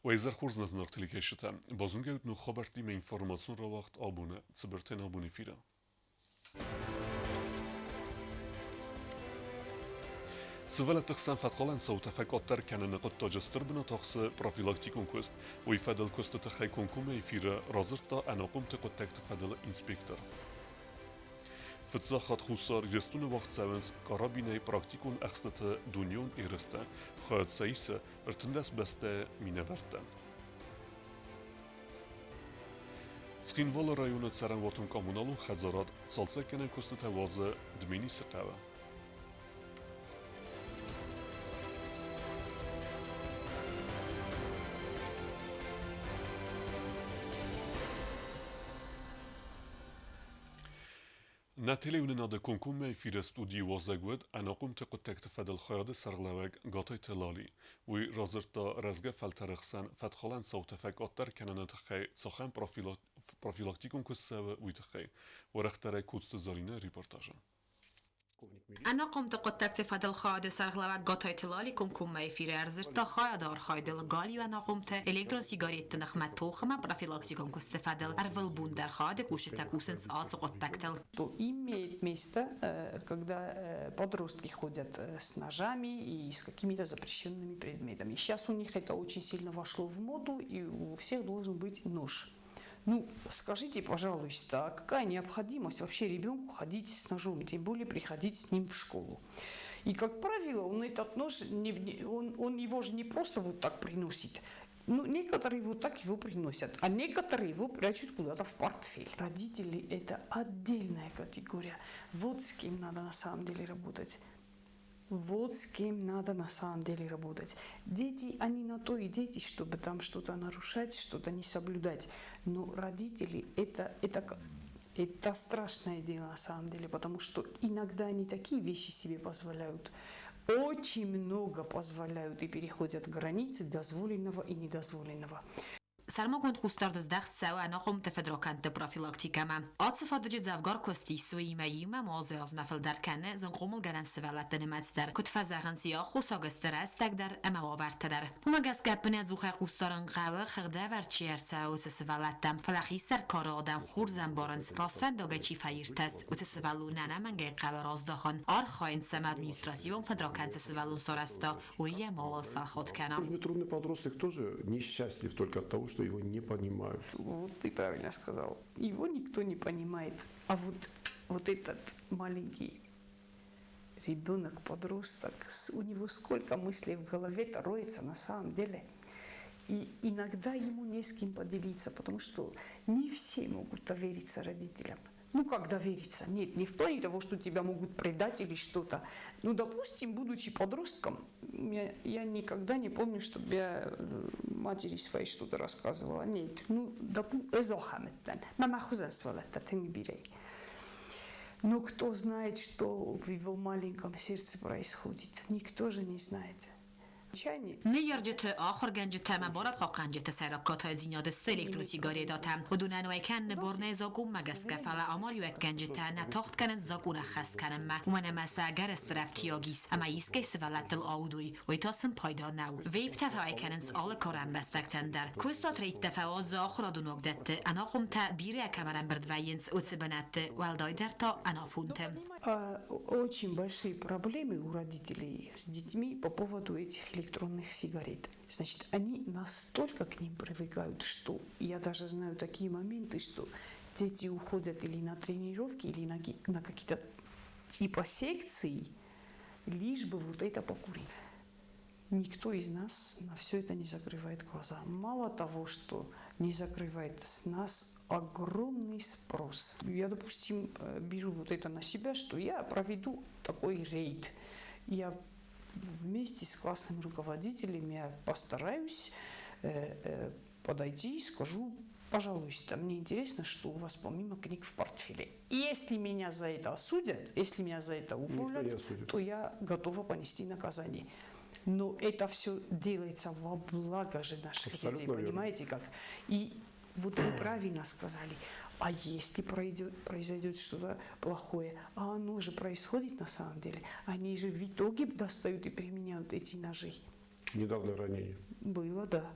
وإذا خورزنا زنارتلك الشتاء بازونجا نو خبرتي من إنفورماسيون را وقت آبونه تبرتين آبوني فيرا سوالة تخسن فتقالن صوت فقط كان نقد تاجستر بنا تخص بروفيلاكتيكون كوست ويفادل كوست تخي كونكومي فيرا رازرتا أنا قمت قد تفادل إنسبكتر فتزاخات خوصار يستون وقت ساونس كارابيني براكتيكون أخسنة دونيون إيرستا خواهد سايسة ارتندس بسته مينورتا تسخينوال رايون تسرن واتون كامونالون خزارات صالسا كان كوست توازه دميني سقاوه ناتيليوننا دا كونكومي في استوديو وازاغود انا قمت قد تكتفاد الخياد سرغلاوغ غاطي تلالي وي رازرتا رزغة فالترخسان فتخلان صوت فاك اتر كاننا تخي تسخن بروفيلاكتيكون كساوة ويتخي ورختري كودست زارينا ريبورتاجا أنا قمت قد تكتفاد الخايد سرغلاوغ غاطي تلالي كونكومي في رازرتا خايدار خايد الغالي وانا قمت إلكترون سيجاريت نخمت توخما بروفيلاكتيكون كستفادل أرفل بوندر خايد كوشتا كوسنس آتس قد تكتل Имеет место, когда подростки ходят с ножами и с какими-то запрещенными предметами. Сейчас у них это очень сильно вошло в моду, и у всех должен быть нож. Ну, скажите, пожалуйста, а какая необходимость вообще ребенку ходить с ножом, тем более приходить с ним в школу? И, как правило, он этот нож, он его же не просто вот так приносит. Ну, некоторые вот так его приносят, а некоторые его прячут куда-то в портфель. Родители – это отдельная категория. Вот с кем надо на самом деле работать. Вот с кем надо на самом деле работать. Дети, они на то и дети, чтобы там что-то нарушать, что-то не соблюдать. Но родители – это страшное дело на самом деле, потому что иногда они такие вещи себе позволяют. Очень много позволяют и переходят границы дозволенного и недозволенного. سرماگوند خوستاردز دخت سو انا قمت فدراکند پروفیلاکتیکما آتصفاد جد زفگار کستی سوی میوم موازی از مفل در کنه زن قومل گرن سوالت دنمت در کت فزاغن سیاه خوصاگستر استگ در اما آورت در هما گس گپنه زوخه خوستارن قوه خغده ور چیر سوز سوالت دم فلخی سر کار آدم خور زنبارنس راستن داگه چی فیرت است و تسوالو ننه منگه قوه راز داخن آر خواین سم ادمینستراتیون فدراکند سوالو سارستا و یه موالس فلخود کنم. Трудный подросток тоже несчастлив только от того, что его не понимают. Вот ты правильно сказал. Его никто не понимает. А вот этот маленький ребенок, подросток, у него сколько мыслей в голове-то роется на самом деле. И иногда ему не с кем поделиться, потому что не все могут довериться родителям. Ну, как довериться? Нет, не в плане того, что тебя могут предать или что-то. Ну, допустим, будучи подростком, я никогда не помню, чтобы я матери своей что-то рассказывала. Нет, ну, но кто знает, что в его маленьком сердце происходит? Никто же не знает. نیارجت آخر گنج تمام بارد قاقنجت سرکات دیناد است الکترون سیگاری داتم و دونن و کن برنه زاگون مگس کفل آمار یو گنج تا نتاخت کنن زاگون خست کنن ما و من مساگر استرفتیاگیس اما ایسکه سوالت دل آودوی و ایتاسم پایدا نو ویب تفاعی کننس آل کارم بستکتن در کوستات ریت تفاعات زاخر دو نقدت انا قمت بیره کمرم برد وینس و تبنت والدای در تا انا فونتم. Очень большие проблемы у родителей с детьми по поводу этих электронных сигарет. Значит, они настолько к ним привыкают, что я даже знаю такие моменты, что дети уходят или на тренировки, или на какие-то типа секции, лишь бы вот это покурить. Никто из нас на все это не закрывает глаза. Мало того, что не закрывает с нас огромный спрос. Я, допустим, беру вот это на себя, что я проведу такой рейд. Я вместе с классным руководителем я постараюсь подойти и скажу: пожалуйста, мне интересно, что у вас помимо книг в портфеле. Если меня за это осудят, если меня за это уволят, то я готова понести наказание. Но это все делается во благо же наших детей, понимаете как? И вот вы правильно сказали, а если произойдет что-то плохое, а оно же происходит на самом деле, они же в итоге достают и применяют эти ножи. Недавно ранение. Было, да.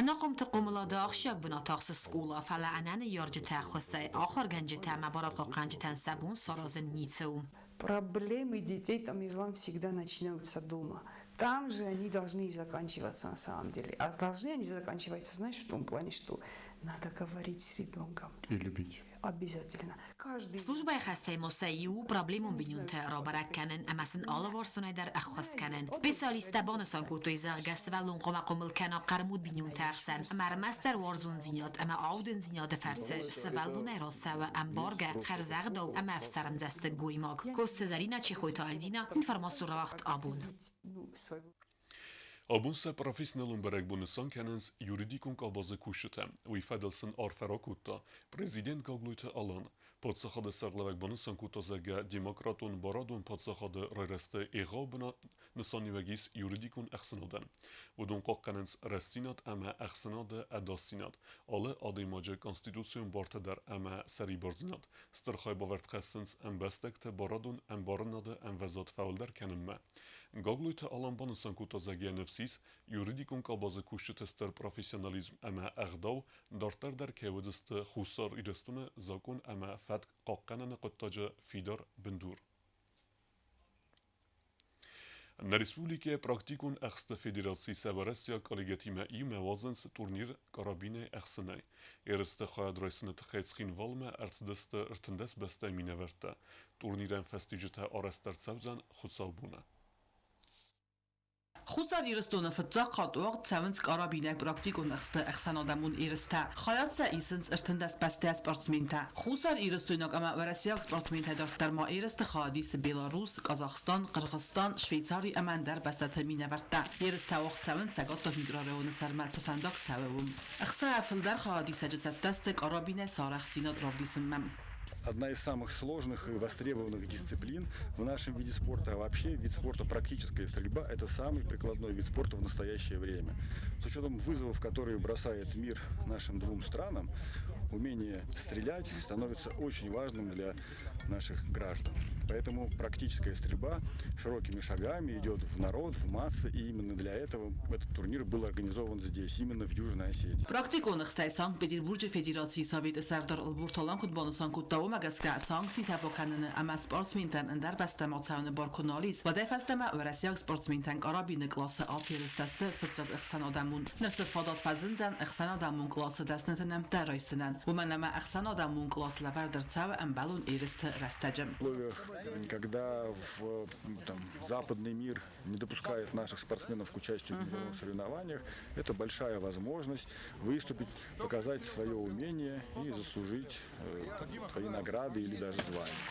أنا قمت قوملا داخشيك بنا تاخس سكولا فلا أنا يرجع تاخسي آخر جنجتا مبارات قنجتا سبون سرازن نيتسو. Проблемы детей там ислам всегда начинаются дома. Там же они должны и заканчиваться на самом деле. А должны они заканчиваться, знаешь, в том плане, что надо говорить с ребенком. И любить. Обязательно. Каждый... Служба خسته مسیو پرابلمون بینون تا رابرک کنن اما سن آلوارسونه در اخوس کنن. سپیسیالیست بانسان کوتوی زرگس و لون قم قمل کنا قرمود بینون تاخسن. اما مستر وارزون زیاد اما عودن زیاد فرسه سوالو نیراسه و امبارگه خرزق دو اما افسرم زست گویماگ. کوست زرینا چی خویت آلدینا اینفرماسو راخت آبون. Abunsa professionalun berek bunesan kenens juridikun kalbazı kuşuta, uy fedelsen arferakutta, prezident kalgluyte alan, podsahade sarlavek bunesan kutazega demokratun baradun podsahade rereste egabına nesanivegis juridikun exenodan. Udun kalkenens restinat ama exenade adastinat, ale ademace konstitüsyon barteder ama seri barzinat, starhay bavert khessens embestekte baradun embarnade envezat faulder kenemme. Gaglujte alan banesan kutazegi nefsis, juridikun kalbazı kuşutester profesionalizm ama agdav, darter der kevedeste husar irestune zakun ama fat qaqqanene qattaca fidar bendur. Na Respublike praktikun echte Federacji Severesya Kaligetime i mewazens turnir karabine exenay. Erste khayad reisne tkhetskin valme ertsdeste ertendes beste mineverte. Turniren festigete arester tsavzan khutsavbuna. خصوصا ایرستون فتاقات وقت سوند کارابینک پراکتیکون اخسان آدمون ایرسته خیات سه ایسنس ارتندست بسته اسپارتسمنته خصوصا ایرستونک اما ورسیاک اسپارتسمنته داشت در ما ایرست خادیس بلاروس قزاقستان قرغستان شویцاری امان در بسته تمینه ورته ایرسته وقت سوند سگات تا میگرارون سرمت سفنداک سوم اخسا افل در خادیس جسد دست کارابینه سارخ سینات راودیسمم Одна из самых сложных и востребованных дисциплин в нашем виде спорта. А вообще вид спорта практическая стрельба – это самый прикладной вид спорта в настоящее время. С учетом вызовов, которые бросает мир нашим двум странам, умение стрелять становится очень важным для наших граждан. Поэтому практическая стрельба широкими шагами идет в народ, в массы, и именно для этого этот турнир был организован здесь, именно в Южной Осетии. Практикон خسته سانکت-پترزبورگ فدراسیون سابق سردار البرتالان کد بانوسان کد داو مگسکه سانکتی تباکنن اما سپورتسمنتن اندر بسته ماتساون بارکنالیس و دفسته ما ورسیاک سپورتسمنتن کارابین کلاس آتیرستسته فتزاق اخسان آدمون نرس فادات فزندن اخسان آدمون کلاس دستنتنم در رایسنن و من لما اخسان آدمون کلاس لور در تاو امبالون ایرست رستجم. Когда западный мир не допускает наших спортсменов к участию в международных соревнованиях, это большая возможность выступить, показать свое умение и заслужить свои награды или даже звания.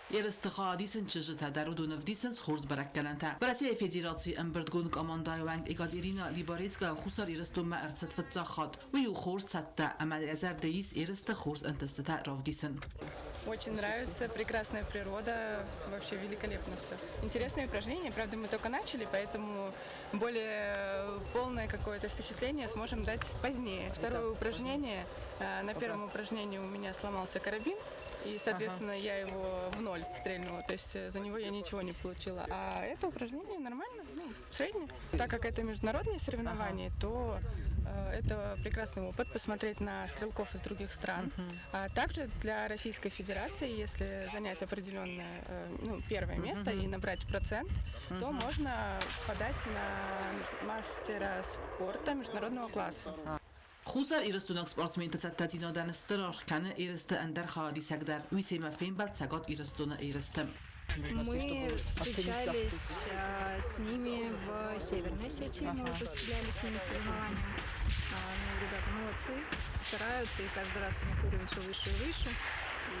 ایرست خادیسن چجتا در دون فدیسن خورز برکننتا برای فدراسی امبردگون کاماندای ونگ ایگاد ایرینا لیباریتسکا خسر ایرستو ما ارتست فتزاخات ویو خورز ستا اما ازر دیس ایرست خورز انتستا رافدیسن. Очень нравится, прекрасная природа, вообще великолепно все. Интересные упражнения, правда мы только начали, поэтому более полное какое-то впечатление сможем дать позднее. Второе упражнение, на первом упражнении у меня сломался карабин, и, соответственно, я его в ноль стрельнула, то есть за него я ничего не получила. А это упражнение нормально, среднее. Так как это международные соревнования, то это прекрасный опыт посмотреть на стрелков из других стран. А также для Российской Федерации, если занять определенное первое место и набрать процент, то можно подать на мастера спорта международного класса. خسر ایرستونک سپورتسمنت تدینا دانستر کنه ایرست اندر خادیسک در ویسیم فیم بال سگات ایرستونه ایرستم. Мы встречались с ними в Северной Осетии, мы уже стреляли с ними соревнования. Ребята молодцы, стараются и каждый раз у них уровень все выше и выше. И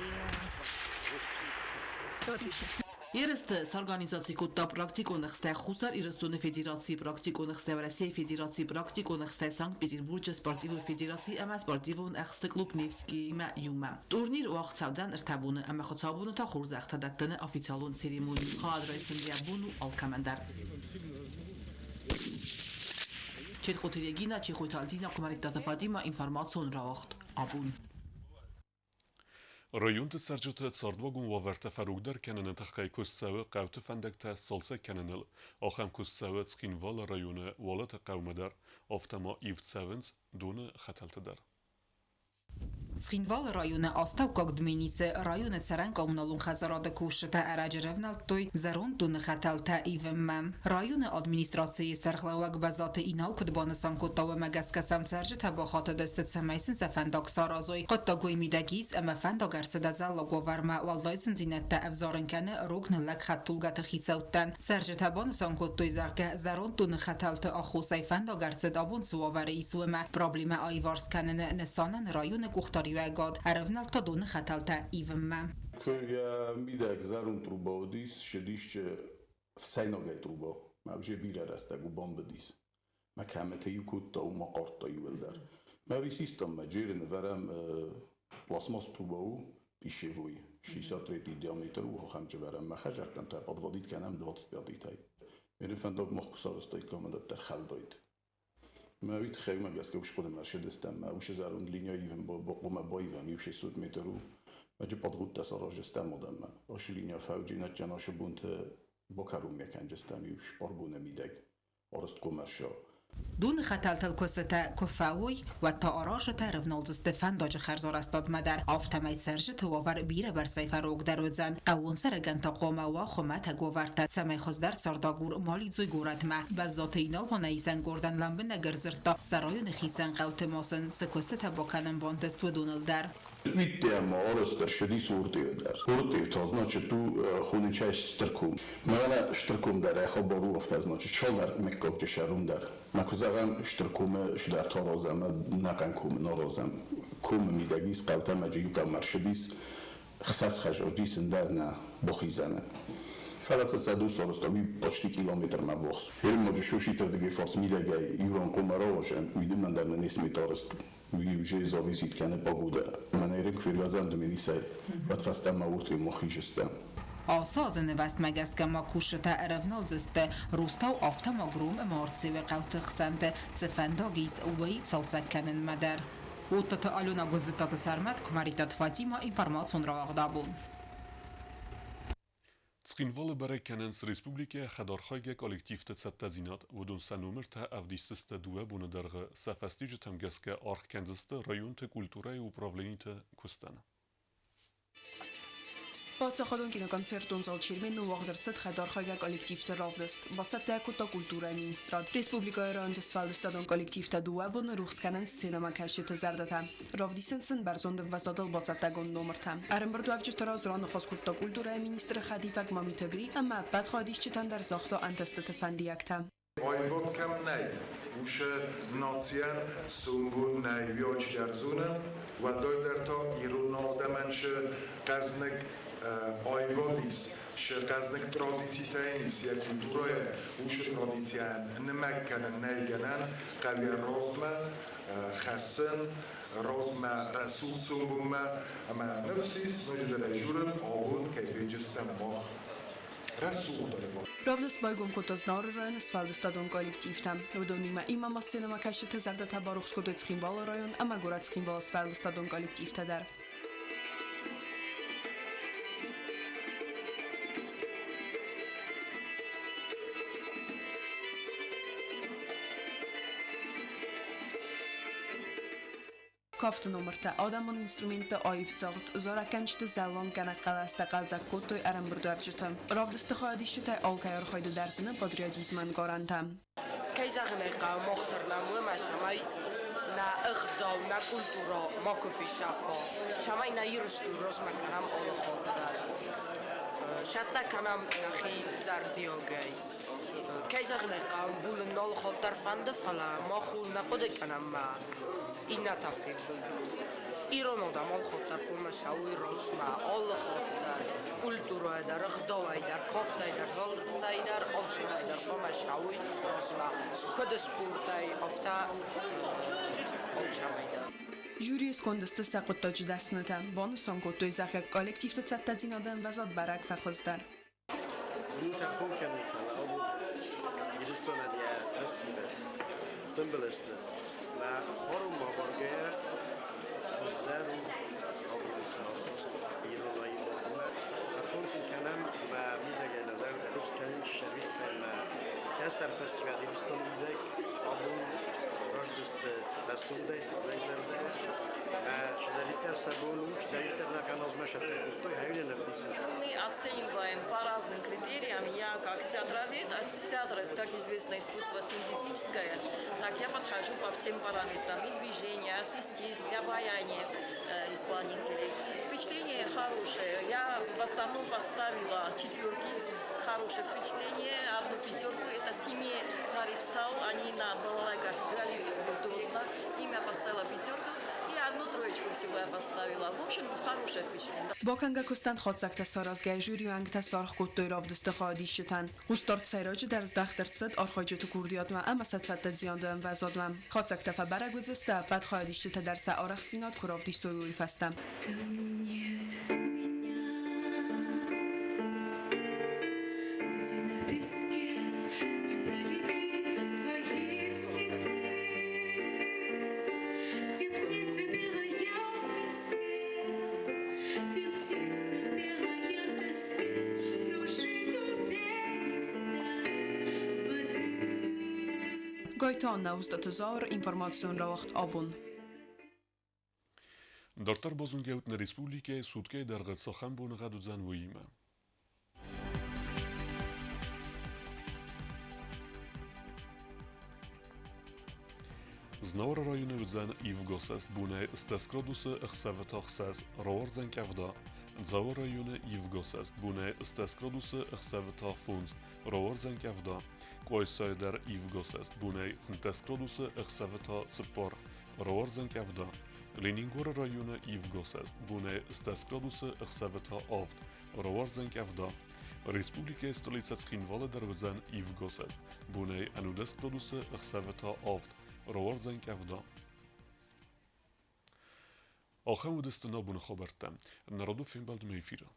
все отлично. ایرست سرگانیزاسی کتا پراکتیکون خسته خسر ایرستون فدراسی پراکتیکون خسته ورسی فدراسی پراکتیکون خسته سانک پترزبورگ سپورتیو فدراسی اما سپورتیوون اخست کلوب نیفسکی ما یوما تورنیر وقت سودان ارتبونه اما خطابونه تا خورز اختدتن آفیتالون سریمونی خواهد رئیسن بیابون و آلکمندر چه خوتریگینا چه خوتالدینا کماریت داتا فادیما اینفرماسیون را وقت آبون رایونت سرجت صاردوغون وورت فروگدر کنن تخکای کسساوه قوت فندکت سالسه کننل آخم کسساوه تسخینوال رایون والت قومدر افتما ایفت ساونز دون خطلت در. Skinval rajone Astavkak Dminise rajone Cerenka unalun Hazarada Kushta Arajerevnal Toy Zarun Tun Hatalta Ivemmem. Rajone administracji Serhlawak Bazate Inal Kudbana Sankotawa Magaskasam Serjeta Bachata Destet Samaisin Sefendak Sarazoi Qatta Goymidagis Ema Fendak Arsedazalla Govarma Waldaisin Zinetta Evzarenkane Rogn Lak Hattulgat Hisautan Serjeta Bana Sankotoy Zarga Zarun Tun Hatalta Akhusai Fendak Arsed Abun Suavare Isuema Problema Aivarskanen Nesanen rajone Kuchtari وگاد عرفنال تا دونه خطالتا ایومم. که میده زارون تروبا دیس شدیش چه سیناگای تروبا ما بچه بیره رسته گو بام دیس ما کمته یکوت تا و ما قارت تا یول در ما بی سیستم مجیر نورم پلاسماس تروبا و پیشه وی 600 ریتی دیامتر و همچه ورم ما خجرتن تا قدوادید کنم 20 بیادید های میره فندق مخصوص استای کامدت در خل داید ما بيت خير ما جالس كوش قدم مرشد استم ما وش زارون لينيا يفهم بقوم بايفهم يوش 600 متر ما جي بدغوت تسراج استم مدام واش لينيا فوجي نتجناش بونت بكروم يكن استم يوش قربونه ميدك أرست كومرشا دون خطالت کسته کفاوی و تا آراژ رفنالز استفان داج خرزار استاد مدر آفتمایت سرجت وور بیره بر سیفروگ درودزن قوون سرگن تا قوما و خمت گوورت سمی خزدر سرداگور مالی زوی گورت ما بزات اینا و نیسن گردن لمبه نگرزرتا سرایون خیسن قوت ماسن سکسته تباکنن بانتست و دونل در Vidite, Orester šedi surti der. Surti, to znači tu huničajš strkum. Mene strkum der, eho boru ofta, znači čolder mekog češerum der. Mako zagam strkume šder to rozem, nakan kume, no rozem. Kume midagis, qalta mađijuka maršedis, xsas xažorđisen der na bohizane. فقط صدو سالست می پشتی کیلومتر مبوخ. هر موجود شوشی دیگه فاس میلگه ایران قمرا باشه. میدونم من در نسمی تارست. میگه زاویزید کنه پاگوده. من ایران کفیروزم دمیسه. بعد فستم مورتی مخیشستم. آساز نوست مگس که ما کوشته ارفنال زسته روستا و آفتما گروم مارسی و قوت خسنده زفنداگیز وی سالسک کنن مدر. و تا آلونا گزیتات سرمت کماریتات فاطیما اینفرماسیون را آقدابون. تسخینوال برای کننس ریسپوبلیکه خدارخایگ کالکتیف تزینات و دون سنومر تا افدیستست دوه بونه درغ سفستیج تمگسکه آرخ کندست رایون ته کولتورای و پراولینیت کستانه. Պատսախադոն կինոկոնցերտոն զալչիրմեն ու աղդրցըտ խեդարխագա կոլեկտիվ տրավդստ, բացատ դայկոտա կուլտուրա մինիստրատ, Ռեսպուբլիկայրան դսվալստադոն կոլեկտիվ տադուաբոն ռուխսկանան սցենամա քաշետը զարդատա, ռավդիսենսն բարձոն դվասադալ բացատագոն նոմրթա, արմբրդու ավջտորա զրան խոսկուտտա կուլտուրայ մինիստրը խադիվակ մամիտագրի, ամա բատ խադիշ չտանդար զախտո անտստը տվանդիակթա. Այվոտ կամ նայ, ուշը նոցյան սումբուն նայ վյոչ երզունը, վադոյ դերտո իրունորդամանշը կազնկ այվոտիս, շկազնկ տրոդիցիտայինիս և կուլտուրոյը ուշը տրոդիցիան նմակկան նայգանան, կավյա ռոզմա, խասն, ռոզմա ռասուղ սումբումա, ամա նվսիս նոջդրայժուրն ողուն կայվեջստան մող. Ravdas baygom kotas narrayan Svalstadon kollektivta. Vdonima ima massenama kashete zardata baruxskodet Skinval rayon, ama gorat Skinval Svalstadon kollektivta dar. Kafta numărta adamın instrumenti ayıfçağıt, zorakançtı zəllon qanaqalasda qalzaq kotoy aramburdavcıtam. Ravdısты xadişitay alkayar xaydı dərsini patriotizman qarantam. Kayzağını qav moxtarlamı maşamay na ıxdav na kultura makufi şafa. Şamay na yürüstü rozmakanam oluxodlar. Şatta kanam naxi zardiyogay. Kayzağını qav bulun oluxodlar fandı fala maxul na qodekanam ma. اینا تفریق بود. ایران آدم آل خاطر قوم شوی رسما آل خاطر کلتورای در خدای در کافتای در زالتای در آل شوی در قوم شوی رسما کد سپورتای آفتا آل شوی در. جوری اسکندسته سقط تاج دست نتام. بانو سانکوتوی زخه کالکتیف تزدین آدم وزاد برگ فخوزدر. زنی تفهم کنی فلا آبو ایرستان دیه تسیده تنبلسته. و خورم با برگه خزدر و آبو سرخواسته خونسین کنم و میدگه نظر دروس کنیم شوید خیلی کستر فستیوال دیوستان میدگ آبون راش دست رسول دیست نگذرده و شدریتر سبون و شدریتر نکناز مشته توی هیلی نبودیسن. Мы оцениваем по разным критериям. Я как театровед, а театр это так известное искусство синтетическое, так я подхожу по всем параметрам. И движение, артистизм, и обаяние исполнителей. Впечатление хорошее. Я в основном поставила 4. Хорошее впечатление. 1 5 это семья Харистау. Они на балалайках играли виртуозно. Им я поставила 5. И 1 3 всего я поставила. В общем, хорошее впечатление. Bakanga kostan xotsakta sarazgay jüriangta sarx kuttoyrov distixadishtan. Gustort sayroji darzdaxtartsad arxajatu kurdiyat ma amasatsatda ziyondan vazodman. Xotsakta fa baraguzesta bad xadishta darsa araxsinat kurovdi soyuri fastam. Goytan naustatuzar informasyon rawaxt abun. Дартар бозунгеутна республике судке даргат сахан бунага дузан вуима. Знавар районы удзан Ивгосест буне стескрадусы ихсавата хсас раорзан кавда. Дзавар районы Ивгосест буне стескрадусы ихсавата фунз раорзан кавда. Койсайдар Ивгосест буне фунтескрадусы ихсавата цепор раорзан кавда. Ленингор районы Ивгосест буне стескрадусы ихсавата авд раорзан кавда. Республика столица Цхинвала дарвзан Ивгосест буне анудескрадусы ихсавата авд راوردزن کفدا. آخر ودستنا بون خبرتم. نرادو فیلم بالد میفیره.